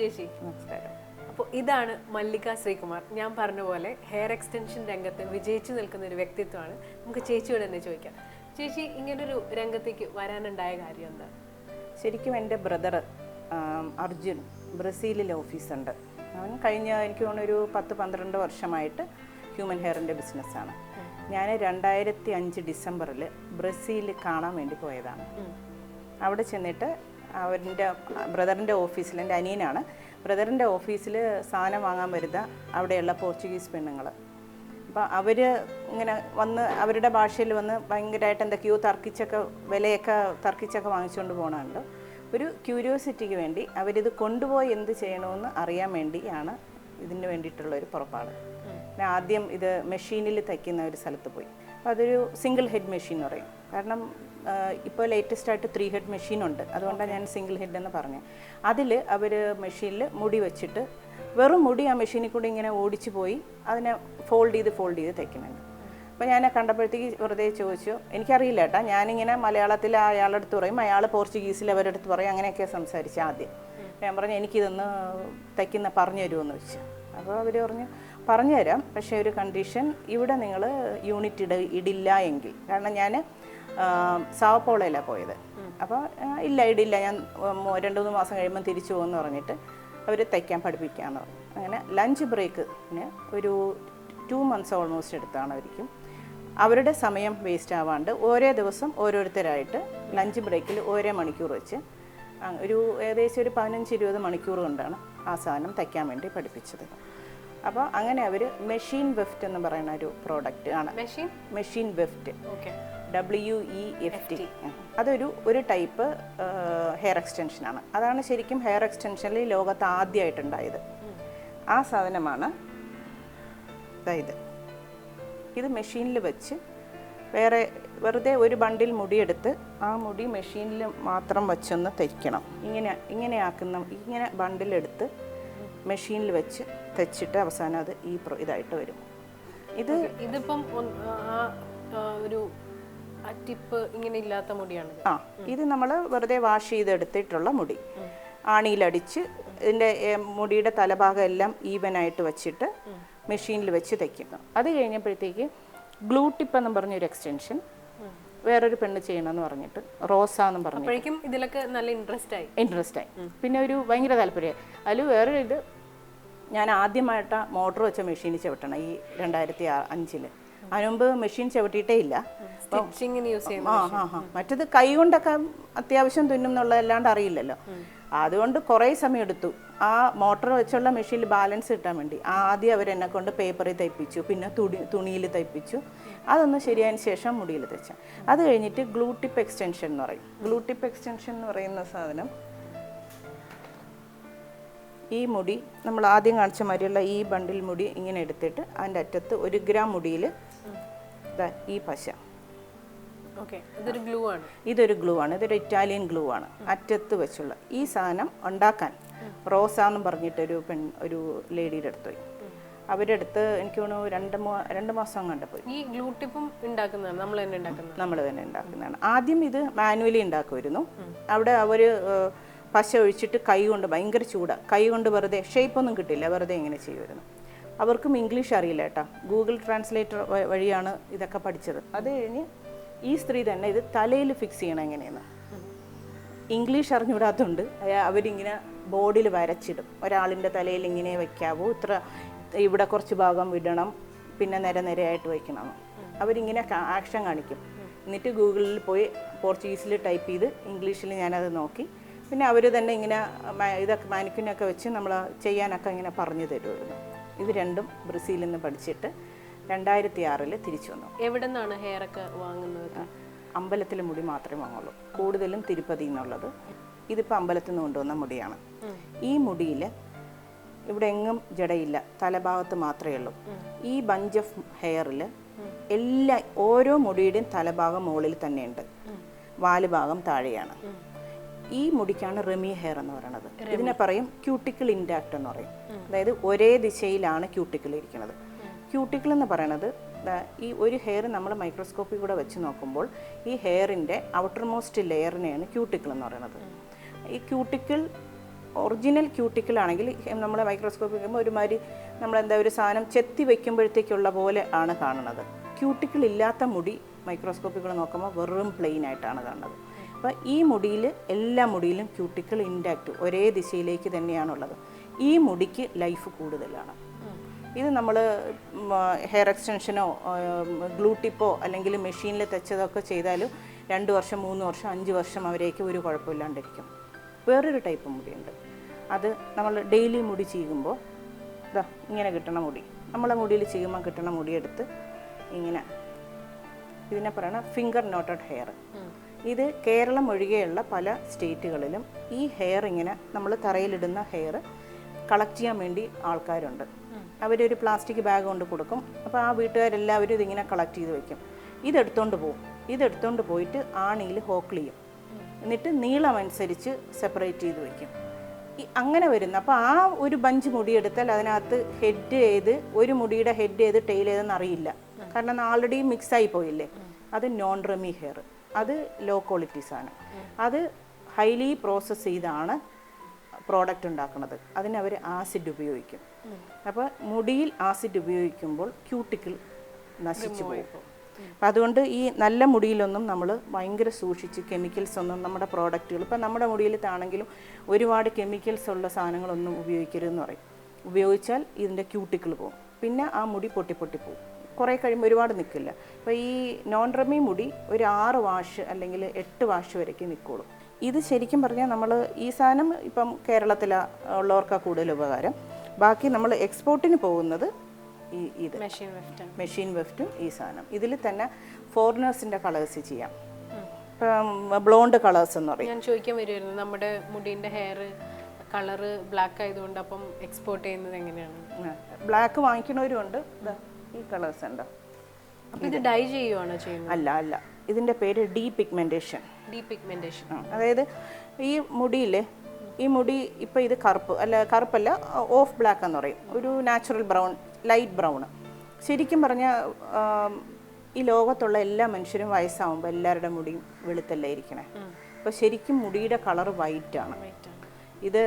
ചേച്ചി നമസ്കാരം. അപ്പോൾ ഇതാണ് മല്ലിക ശ്രീകുമാർ. ഞാൻ പറഞ്ഞ പോലെ ഹെയർ എക്സ്റ്റൻഷൻ രംഗത്ത് വിജയിച്ചു നിൽക്കുന്ന ഒരു വ്യക്തിത്വമാണ്. നമുക്ക് ചേച്ചിയോട് തന്നെ ചോദിക്കാം. ചേച്ചി ഇങ്ങനൊരു രംഗത്തേക്ക് വരാനുണ്ടായ കാര്യം എന്താ? ശരിക്കും എൻ്റെ ബ്രദർ അർജുൻ ബ്രസീലിലെ ഓഫീസുണ്ട്. അവൻ കഴിഞ്ഞ എനിക്ക് തോന്നുന്നൊരു 10-12 വർഷമായിട്ട് ഹ്യൂമൻ ഹെയറിൻ്റെ ബിസിനസ്സാണ്. ഞാൻ 2005 ഡിസംബറിൽ ബ്രസീൽ കാണാൻ വേണ്ടി പോയതാണ്. അവിടെ ചെന്നിട്ട് അവൻ്റെ ബ്രദറിൻ്റെ ഓഫീസിൽ, എൻ്റെ അനിയനാണ്, ബ്രദറിൻ്റെ ഓഫീസിൽ സാധനം വാങ്ങാൻ വരുന്ന അവിടെയുള്ള പോർച്ചുഗീസ് പെണ്ണുങ്ങൾ. അപ്പോൾ അവർ ഇങ്ങനെ വന്ന് അവരുടെ ഭാഷയിൽ വന്ന് ഭയങ്കരമായിട്ട് എന്തൊക്കെയോ വിലയൊക്കെ തർക്കിച്ചൊക്കെ വാങ്ങിച്ചുകൊണ്ട് പോകണമുണ്ട്. ഒരു ക്യൂരിയോസിറ്റിക്ക് വേണ്ടി അവരിത് കൊണ്ടുപോയി എന്ത് ചെയ്യണമെന്ന് അറിയാൻ വേണ്ടിയാണ് ഇതിന് വേണ്ടിയിട്ടുള്ളൊരു പുറപ്പാട്. ഞാൻ ആദ്യം ഇത് മെഷീനിൽ തയ്ക്കുന്ന ഒരു സ്ഥലത്ത് പോയി. അപ്പോൾ അതൊരു സിംഗിൾ ഹെഡ് മെഷീൻ എന്ന് പറയും. കാരണം ഇപ്പോൾ ലേറ്റസ്റ്റായിട്ട് 3 ഹെഡ് മെഷീനുണ്ട്. അതുകൊണ്ടാണ് ഞാൻ സിംഗിൾ ഹെഡ് എന്ന് പറഞ്ഞത്. അതിൽ അവർ മെഷീനിൽ മുടി വെച്ചിട്ട് വെറും മുടി ആ മെഷീനിൽ കൂടി ഇങ്ങനെ ഓടിച്ചു പോയി അതിനെ ഫോൾഡ് ചെയ്ത് തയ്ക്കുന്നുണ്ട്. അപ്പോൾ ഞാൻ കണ്ടപ്പോഴത്തേക്ക് വെറുതെ ചോദിച്ചു, എനിക്കറിയില്ല കേട്ടോ, ഞാനിങ്ങനെ മലയാളത്തിൽ അയാളുടെ അടുത്ത് പറയും, അയാൾ പോർച്ചുഗീസിൽ അവരുടെ അടുത്ത് പറയും, അങ്ങനെയൊക്കെ സംസാരിച്ചു ആദ്യം. ഞാൻ പറഞ്ഞു എനിക്കിതൊന്ന് പറഞ്ഞു തരുമെന്ന് വെച്ചു. അപ്പോൾ അവർ പറഞ്ഞു പറഞ്ഞുതരാം. പക്ഷേ ഒരു കണ്ടീഷൻ, ഇവിടെ നിങ്ങൾ യൂണിറ്റ് ഇടില്ല എങ്കിൽ, കാരണം ഞാൻ സാവപ്പോളയിലാണ് പോയത്. അപ്പോൾ ഇടില്ല, ഞാൻ 2-3 മാസം കഴിയുമ്പോൾ തിരിച്ചു പോകുമെന്ന് പറഞ്ഞിട്ട് അവർ തയ്ക്കാൻ പഠിപ്പിക്കാമെന്ന് പറഞ്ഞു. അങ്ങനെ ലഞ്ച് ബ്രേക്കിന് ഒരു 2 months ഓൾമോസ്റ്റ് എടുത്താണ് അവർക്കും. അവരുടെ സമയം വേസ്റ്റ് ആവാണ്ട് ഓരോ ദിവസം ഓരോരുത്തരായിട്ട് ലഞ്ച് ബ്രേക്കിൽ ഓരോ മണിക്കൂർ വെച്ച് ഒരു ഏകദേശം ഒരു 15-20 മണിക്കൂർ കൊണ്ടാണ് ആ സാധനം തയ്ക്കാൻ വേണ്ടി പഠിപ്പിച്ചത്. അപ്പോൾ അങ്ങനെ അവർ മെഷീൻ വെഫ്റ്റ് എന്ന് പറയുന്ന ഒരു പ്രോഡക്റ്റ് ആണ്. Machine weft, WEFT. അതൊരു ടൈപ്പ് ഹെയർ എക്സ്റ്റൻഷനാണ്. അതാണ് ശരിക്കും ഹെയർ എക്സ്റ്റൻഷനിൽ ലോകത്ത് ആദ്യമായിട്ടുണ്ടായത്. ആ സാധനമാണ് ഇത് മെഷീനിൽ വെച്ച് വെറുതെ ഒരു ബണ്ടിൽ മുടിയെടുത്ത് ആ മുടി മെഷീനിൽ മാത്രം വെച്ചൊന്ന് തയ്ക്കണം. ഇങ്ങനെ ബണ്ടിലെടുത്ത് മെഷീനിൽ വെച്ച് തയ്ച്ചിട്ട് അവസാനം അത് ഇതായിട്ട് വരും. ഇതിപ്പം ഒരു ടിപ്പ് ഇങ്ങനെ ഇല്ലാത്ത മുടിയാണ്. ഇത് നമ്മൾ വെറുതെ വാഷ് ചെയ്തെടുത്തിട്ടുള്ള മുടി ആണിയിലടിച്ച് ഇതിൻ്റെ മുടിയുടെ തലഭാഗം എല്ലാം ഈവനായിട്ട് വെച്ചിട്ട് മെഷീനിൽ വെച്ച് തയ്ക്കുന്നു. അത് കഴിഞ്ഞപ്പോഴത്തേക്ക് ഗ്ലൂ ടിപ്പ് എന്ന് പറഞ്ഞൊരു എക്സ്റ്റൻഷൻ വേറൊരു പെണ്ണ് ചെയ്യണമെന്ന് പറഞ്ഞിട്ട് റോസ എന്നും പറഞ്ഞു. ഇതിലൊക്കെ നല്ല ഇൻട്രസ്റ്റ് ആയി. പിന്നെ ഒരു ഭയങ്കര താല്പര്യം. അതിൽ വേറൊരു ഞാൻ ആദ്യമായിട്ട് മോട്ടർ വെച്ച മെഷീനിൽ ചവിട്ടണം ഈ 2005. അതിനുമുമ്പ് മെഷീൻ ചവിട്ടിയിട്ടേ ഇല്ല. മറ്റത് കൈ കൊണ്ടൊക്കെ അത്യാവശ്യം തുന്നും എന്നുള്ളതല്ലാണ്ട് അറിയില്ലല്ലോ. അതുകൊണ്ട് കുറേ സമയം എടുത്തു ആ മോട്ടർ വെച്ചുള്ള മെഷീനിൽ ബാലൻസ് കിട്ടാൻ വേണ്ടി. ആദ്യം അവരെന്നെ കൊണ്ട് പേപ്പറിൽ തയ്പ്പിച്ചു, പിന്നെ തുണിയിൽ തയ്പ്പിച്ചു. അതൊന്ന് ശരിയായതിന് ശേഷം മുടിയിൽ തയ്ച്ച. അത് കഴിഞ്ഞിട്ട് ഗ്ലൂ ടിപ്പ് എക്സ്റ്റൻഷൻ എന്ന് പറയും. ഗ്ലൂ ടിപ്പ് എക്സ്റ്റൻഷൻ എന്ന് പറയുന്ന സാധനം ഈ മുടി നമ്മൾ ആദ്യം കാണിച്ച മാതിരിയുള്ള ഈ ബണ്ടിൽ മുടി ഇങ്ങനെ എടുത്തിട്ട് അതിൻ്റെ അറ്റത്ത് 1 gram മുടിയിൽ ഈ പശ, ഇതൊരു ഗ്ലൂ ആണ്, ഇതൊരു ഇറ്റാലിയൻ ഗ്ലൂ ആണ്, അറ്റത്ത് വെച്ചുള്ള ഈ സാധനം ഉണ്ടാക്കാൻ റോസ എന്ന് പറഞ്ഞിട്ടൊരു ഒരു ലേഡിയുടെ അടുത്ത് പോയി. അവരുടെ അടുത്ത് എനിക്ക് തോന്നുന്നു 2 മാസം കണ്ടപ്പോയി. ഈ ഗ്ലൂ ടിപ്പും നമ്മൾ തന്നെ ഉണ്ടാക്കുന്നതാണ്. ആദ്യം ഇത് മാനുവലി ഉണ്ടാക്കുമായിരുന്നു. അവിടെ അവർ പശ ഒഴിച്ചിട്ട് കൈ കൊണ്ട് ഭയങ്കര ചൂടാണ്, കൈ കൊണ്ട് വെറുതെ ഷേപ്പൊന്നും കിട്ടില്ല, വെറുതെ ഇങ്ങനെ ചെയ്യുമായിരുന്നു. അവർക്കും ഇംഗ്ലീഷ് അറിയില്ല കേട്ടോ. ഗൂഗിൾ ട്രാൻസ്ലേറ്റർ വഴിയാണ് ഇതൊക്കെ പഠിച്ചത്. അത് കഴിഞ്ഞ് ഈ സ്ത്രീ തന്നെ ഇത് തലയിൽ ഫിക്സ് ചെയ്യണം എങ്ങനെയെന്ന്. ഇംഗ്ലീഷ് അറിഞ്ഞുകൂടാത്തതുകൊണ്ട് അവരിങ്ങനെ ബോർഡിൽ വരച്ചിടും. ഒരാളിൻ്റെ തലയിൽ ഇങ്ങനെ വയ്ക്കാവൂ, ഇവിടെ കുറച്ച് ഭാഗം വിടണം, പിന്നെ നിരയായിട്ട് വയ്ക്കണം. അവരിങ്ങനെ ആക്ഷൻ കാണിക്കും. എന്നിട്ട് ഗൂഗിളിൽ പോയി പോർച്ചുഗീസിൽ ടൈപ്പ് ചെയ്ത് ഇംഗ്ലീഷിൽ ഞാനത് നോക്കി. പിന്നെ അവർ തന്നെ ഇങ്ങനെ ഇതൊക്കെ മാനിക്യൂനൊക്കെ വെച്ച് നമ്മൾ ചെയ്യാനൊക്കെ ഇങ്ങനെ പറഞ്ഞു തരുമായിരുന്നു. ഇത് രണ്ടും ബ്രസീലിൽ നിന്ന് പഠിച്ചിട്ട് 2006 തിരിച്ചു വന്നു. എവിടെ നിന്നാണ് ഹെയർ ഒക്കെ വാങ്ങുന്നത്? അമ്പലത്തിലെ മുടി മാത്രമേ വാങ്ങുള്ളൂ, കൂടുതലും തിരുപ്പതി എന്നുള്ളത്. ഇതിപ്പോൾ അമ്പലത്തിൽ നിന്ന് കൊണ്ടുവന്ന മുടിയാണ്. ഈ മുടിയിൽ ഇവിടെ എങ്ങും ജടയില്ല, തലഭാഗത്ത് മാത്രമേ ഉള്ളൂ. ഈ ബഞ്ച് ഓഫ് ഹെയറിൽ ഓരോ മുടിയുടെയും തലഭാഗം മുകളിൽ തന്നെയുണ്ട്, വാലുഭാഗം താഴെയാണ്. ഈ മുടിക്കാണ് റെമി ഹെയർ എന്ന് പറയുന്നത്. ഇതിനെ പറയും ക്യൂട്ടിക്കിൾ ഇൻടാക്ട് എന്ന് പറയും. അതായത് ഒരേ ദിശയിലാണ് ക്യൂട്ടിക്കിൾ ഇരിക്കുന്നത്. ക്യൂട്ടിക്കിൾ എന്ന് പറയുന്നത് ഈ ഒരു ഹെയർ നമ്മൾ മൈക്രോസ്കോപ്പിൽ കൂടെ വെച്ച് നോക്കുമ്പോൾ ഈ ഹെയറിൻ്റെ ഔട്ടർ മോസ്റ്റ് ലെയറിനെയാണ് ക്യൂട്ടിക്കിൾ എന്ന് പറയുന്നത്. ഈ ക്യൂട്ടിക്കിൾ ഒറിജിനൽ ക്യൂട്ടിക്കിൾ ആണെങ്കിൽ നമ്മൾ മൈക്രോസ്കോപ്പിൽ വയ്ക്കുമ്പോൾ ഒരുമാതിരി നമ്മളെന്താ ഒരു സാധനം ചെത്തി വയ്ക്കുമ്പോഴത്തേക്കുള്ള പോലെ ആണ് കാണുന്നത്. ക്യൂട്ടിക്കിൾ ഇല്ലാത്ത മുടി മൈക്രോസ്കോപ്പിൽ കൂടെ നോക്കുമ്പോൾ വെറും പ്ലെയിൻ ആയിട്ടാണ് കാണുന്നത്. അപ്പോൾ ഈ മുടിയിൽ എല്ലാ മുടിയിലും ക്യൂട്ടിക്കിൾ ഇൻടാക്റ്റ് ഒരേ ദിശയിലേക്ക് തന്നെയാണുള്ളത്. ഈ മുടിക്ക് ലൈഫ് കൂടുതലാണ്. ഇത് നമ്മൾ ഹെയർ എക്സ്റ്റൻഷനോ ഗ്ലൂ ടിപ്പോ അല്ലെങ്കിൽ മെഷീനിൽ തെച്ചതൊക്കെ ചെയ്താലും 2 വർഷം 3 വർഷം 5 വർഷം അവരേക്ക് ഒരു കുഴപ്പമില്ലാണ്ടിരിക്കും. വേറൊരു ടൈപ്പ് മുടിയുണ്ട്. അത് നമ്മൾ ഡെയിലി മുടി ചീകുമ്പോൾ ഇങ്ങനെ കിട്ടണ മുടി, നമ്മളെ മുടിയിൽ ചീകുമ്പോൾ കിട്ടണ മുടിയെടുത്ത് ഇങ്ങനെ, ഇതിനെ പറയണ ഫിംഗർ നോട്ടഡ് ഹെയർ. ഇത് കേരളം ഒഴികെയുള്ള പല സ്റ്റേറ്റുകളിലും ഈ ഹെയർ ഇങ്ങനെ നമ്മൾ തറയിലിടുന്ന ഹെയർ കളക്ട് ചെയ്യാൻ വേണ്ടി ആൾക്കാരുണ്ട്. അവരൊരു പ്ലാസ്റ്റിക് ബാഗ് കൊണ്ട് കൊടുക്കും. അപ്പോൾ ആ വീട്ടുകാരെല്ലാവരും ഇതിങ്ങനെ കളക്ട് ചെയ്ത് വയ്ക്കും. ഇതെടുത്തോണ്ട് പോകും. ഇതെടുത്തോണ്ട് പോയിട്ട് ആണിയിൽ ഹോക്കിൾ ചെയ്യും. എന്നിട്ട് നീളം അനുസരിച്ച് സെപ്പറേറ്റ് ചെയ്ത് വയ്ക്കും. അങ്ങനെ വരുന്ന അപ്പോൾ ആ ഒരു ബഞ്ച് മുടിയെടുത്താൽ അതിനകത്ത് ഹെഡ് ഏത്, ഒരു മുടിയുടെ ഹെഡ് ഏത് ടെയിൽ ഏതെന്ന് അറിയില്ല. കാരണം ആൾറെഡി മിക്സായി പോയില്ലേ. അത് നോൺ റെമി ഹെയർ, അത് ലോ ക്വാളിറ്റി സാധനം. അത് ഹൈലി പ്രോസസ്സ് ചെയ്താണ് പ്രോഡക്റ്റ് ഉണ്ടാക്കുന്നത്. അതിന് അവർ ആസിഡ് ഉപയോഗിക്കും. അപ്പോൾ മുടിയിൽ ആസിഡ് ഉപയോഗിക്കുമ്പോൾ ക്യൂട്ടിക്കിൾ നശിച്ചു പോകും. അപ്പം അതുകൊണ്ട് ഈ നല്ല മുടിയിലൊന്നും നമ്മൾ ഭയങ്കര സൂക്ഷിച്ച് കെമിക്കൽസ് ഒന്നും നമ്മുടെ പ്രോഡക്റ്റുകൾ, ഇപ്പം നമ്മുടെ മുടിയിലാണെങ്കിലും ഒരുപാട് കെമിക്കൽസ് ഉള്ള സാധനങ്ങളൊന്നും ഉപയോഗിക്കരുതെന്ന് പറയും. ഉപയോഗിച്ചാൽ ഇതിൻ്റെ ക്യൂട്ടിക്കിൾ പോകും, പിന്നെ ആ മുടി പൊട്ടി പോകും. കുറേ കഴിയുമ്പോൾ ഒരുപാട് നിൽക്കില്ല. അപ്പോൾ ഈ നോൺ റെമി മുടി ഒരു 6 വാഷ് അല്ലെങ്കിൽ 8 വാഷ് വരയ്ക്ക് നിൽക്കുള്ളൂ. ഇത് ശരിക്കും പറഞ്ഞാൽ നമ്മൾ ഈ സാധനം ഇപ്പം കേരളത്തിൽ ഉള്ളവർക്കാണ് കൂടുതൽ ഉപകാരം. ബാക്കി നമ്മൾ എക്സ്പോർട്ടിന് പോകുന്നത് ഇത് മെഷീൻ വെഫ്റ്റും ഈ സാധനം. ഇതിൽ തന്നെ ഫോറിനേഴ്സിൻ്റെ കളേഴ്സ് ചെയ്യാം. ഇപ്പം ബ്ലോണ്ട് കളേഴ്സ് എന്ന് പറയും. ഞാൻ ചോദിക്കാൻ വരുമായിരുന്നു, നമ്മുടെ മുടീൻ്റെ ഹെയർ കളറ് ബ്ലാക്ക് ആയതുകൊണ്ട് അപ്പം എക്സ്പോർട്ട് ചെയ്യുന്നത് എങ്ങനെയാണ്? ബ്ലാക്ക് വാങ്ങിക്കണവരുണ്ട്. ഈ കളേഴ്സ് ഉണ്ടോ? അപ്പം ഇത് ഡൈ ചെയ്യുവാണോ ചെയ്യുന്നത്? അല്ല, ഇതിൻ്റെ പേര് ഡീപിഗ്മെൻറ്റേഷൻ. അതായത് ഈ മുടിയില്ലേ, ഈ മുടി ഇപ്പോൾ ഇത് കറുപ്പല്ല, ഓഫ് ബ്ലാക്ക് എന്ന് പറയും. ഒരു നാച്ചുറൽ ബ്രൗൺ, ലൈറ്റ് ബ്രൗൺ. ശരിക്കും പറഞ്ഞാൽ ഈ ലോകത്തുള്ള എല്ലാ മനുഷ്യരും വയസ്സാവുമ്പോൾ എല്ലാവരുടെ മുടിയും വെളുത്തല്ലേ ഇരിക്കണേ. അപ്പോൾ ശരിക്കും മുടിയുടെ കളർ വൈറ്റാണ്. ഇത്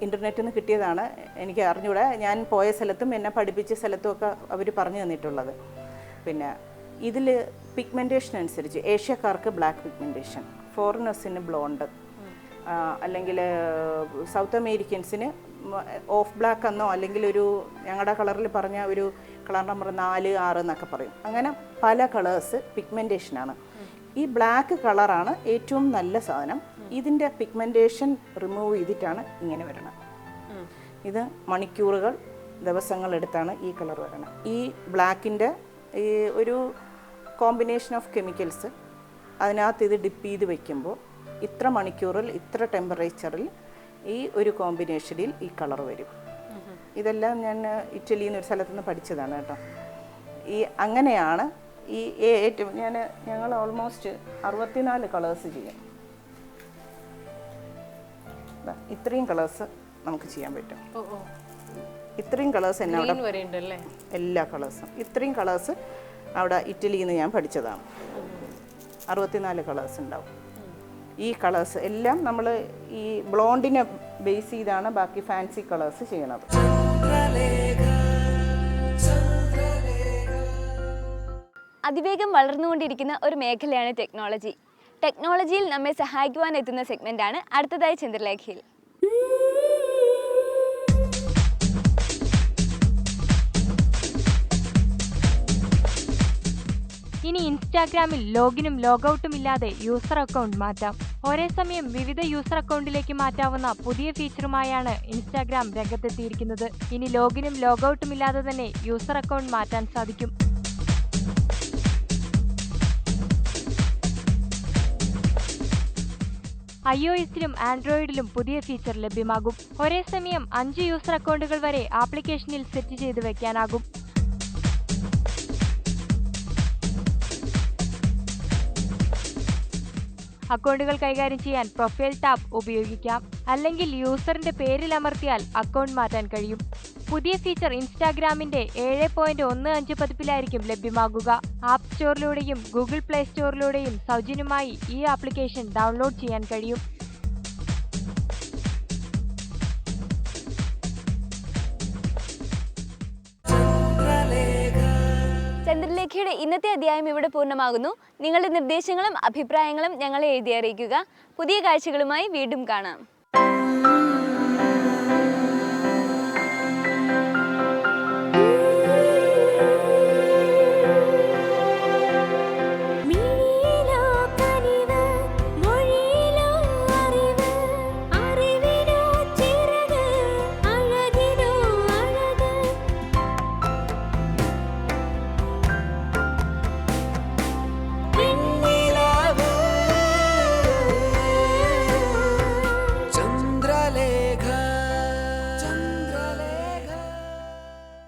ഇൻ്റർനെറ്റിൽ നിന്ന് കിട്ടിയതാണ്, എനിക്ക് അറിഞ്ഞൂടെ. ഞാൻ പോയ സ്ഥലത്തും എന്നെ പഠിപ്പിച്ച സ്ഥലത്തും ഒക്കെ അവർ പറഞ്ഞു തന്നിട്ടുള്ളത്. പിന്നെ ഇതിൽ പിഗ്മെൻറ്റേഷൻ അനുസരിച്ച് ഏഷ്യക്കാർക്ക് ബ്ലാക്ക് പിഗ്മെൻറ്റേഷൻ, ഫോറിനേഴ്സിന് ബ്ലോണ്ട്, അല്ലെങ്കിൽ സൗത്ത് അമേരിക്കൻസിന് ഓഫ് ബ്ലാക്ക് എന്നോ അല്ലെങ്കിൽ ഒരു ഞങ്ങളുടെ കളറിൽ പറഞ്ഞ ഒരു കളർ നമ്പർ 4, 6 എന്നൊക്കെ പറയും. അങ്ങനെ പല കളേഴ്സ് പിഗ്മെൻറ്റേഷനാണ്. ഈ ബ്ലാക്ക് കളറാണ് ഏറ്റവും നല്ല സാധനം. ഇതിൻ്റെ പിഗ്മെൻറ്റേഷൻ റിമൂവ് ചെയ്തിട്ടാണ് ഇങ്ങനെ വരണം. ഇത് മണിക്കൂറുകൾ, ദിവസങ്ങളെടുത്താണ് ഈ കളർ വരണം. ഈ ബ്ലാക്കിൻ്റെ ഈ ഒരു കോമ്പിനേഷൻ ഓഫ് കെമിക്കൽസ് അതിനകത്ത് ഇത് ഡിപ്പ് ചെയ്ത് വയ്ക്കുമ്പോൾ ഇത്ര മണിക്കൂറിൽ ഇത്ര ടെമ്പറേച്ചറിൽ ഈ ഒരു കോമ്പിനേഷനിൽ ഈ കളർ വരും. ഇതെല്ലാം ഞാൻ ഇറ്റലിയിൽ നിന്ന് ഒരു സ്ഥലത്തുനിന്ന് പഠിച്ചതാണ് കേട്ടോ. അങ്ങനെയാണ് ഈ ഏറ്റവും ഞങ്ങൾ ഓൾമോസ്റ്റ് 64 കളേഴ്സ് ചെയ്യും. ഇത്രയും കളേഴ്സ് നമുക്ക് ചെയ്യാൻ പറ്റും. ഇത്രയും കളേഴ്സ് എന്നെ അവിടെ എല്ലാ കളേഴ്സും ഇത്രയും കളേഴ്സ് അവിടെ ഇറ്റലിയിൽ നിന്ന് ഞാൻ പഠിച്ചതാണ്. 64 കളേഴ്സ് ഉണ്ടാവും. ഈ കളേഴ്സ് എല്ലാം നമ്മൾ ഈ ബ്ലോണ്ടിനെ ബേസ് ചെയ്താണ് ബാക്കി ഫാൻസി കളേഴ്സ് ചെയ്യണത്. അതിവേഗം വളർന്നുകൊണ്ടിരിക്കുന്ന ഒരു മേഖലയാണ് ടെക്നോളജി. ടെക്നോളജിയിൽ നമ്മെ സഹായിക്കുവാൻ എത്തുന്ന സെഗ്മെൻ്റാണ് അടുത്തതായി ചന്ദ്രലേഖയിൽ. ഇനി ഇൻസ്റ്റാഗ്രാമിൽ ലോഗിനും ലോഗൌട്ടും ഇല്ലാതെ യൂസർ അക്കൗണ്ട് മാറ്റാം. ഒരേ സമയം വിവിധ യൂസർ അക്കൗണ്ടിലേക്ക് മാറ്റാവുന്ന പുതിയ ഫീച്ചറുമായാണ് ഇൻസ്റ്റാഗ്രാം രംഗത്തെത്തിയിരിക്കുന്നത്. ഇനി ലോഗിനും ലോഗൌട്ടും ഇല്ലാതെ തന്നെ യൂസർ അക്കൗണ്ട് മാറ്റാൻ സാധിക്കും. iOS-ലും ആൻഡ്രോയിഡിലും പുതിയ ഫീച്ചർ ലഭ്യമാകും. ഒരേ സമയം 5 യൂസർ അക്കൗണ്ടുകൾ വരെ ആപ്ലിക്കേഷനിൽ സെറ്റ് ചെയ്ത് വെക്കാനാകും. അക്കൗണ്ടുകൾ കൈകാര്യം ചെയ്യാൻ പ്രൊഫൈൽ ടാബ് ഉപയോഗിക്കാം. അല്ലെങ്കിൽ യൂസറിന്റെ പേരിൽ അമർത്തിയാൽ അക്കൗണ്ട് മാറ്റാൻ കഴിയും. പുതിയ ഫീച്ചർ ഇൻസ്റ്റാഗ്രാമിന്റെ 7.15 പതിപ്പിലായിരിക്കും ലഭ്യമാകുക. ആപ്പ് സ്റ്റോറിലൂടെയും ഗൂഗിൾ പ്ലേ സ്റ്റോറിലൂടെയും സൗജന്യമായി ഈ ആപ്ലിക്കേഷൻ ഡൗൺലോഡ് ചെയ്യാൻ കഴിയും. ചന്ദ്രലേഖയുടെ ഇന്നത്തെ അധ്യായം ഇവിടെ പൂർണ്ണമാകുന്നു. നിങ്ങളുടെ നിർദ്ദേശങ്ങളും അഭിപ്രായങ്ങളും ഞങ്ങളെ എഴുതി അറിയിക്കുക. പുതിയ കാഴ്ചകളുമായി വീണ്ടും കാണാം.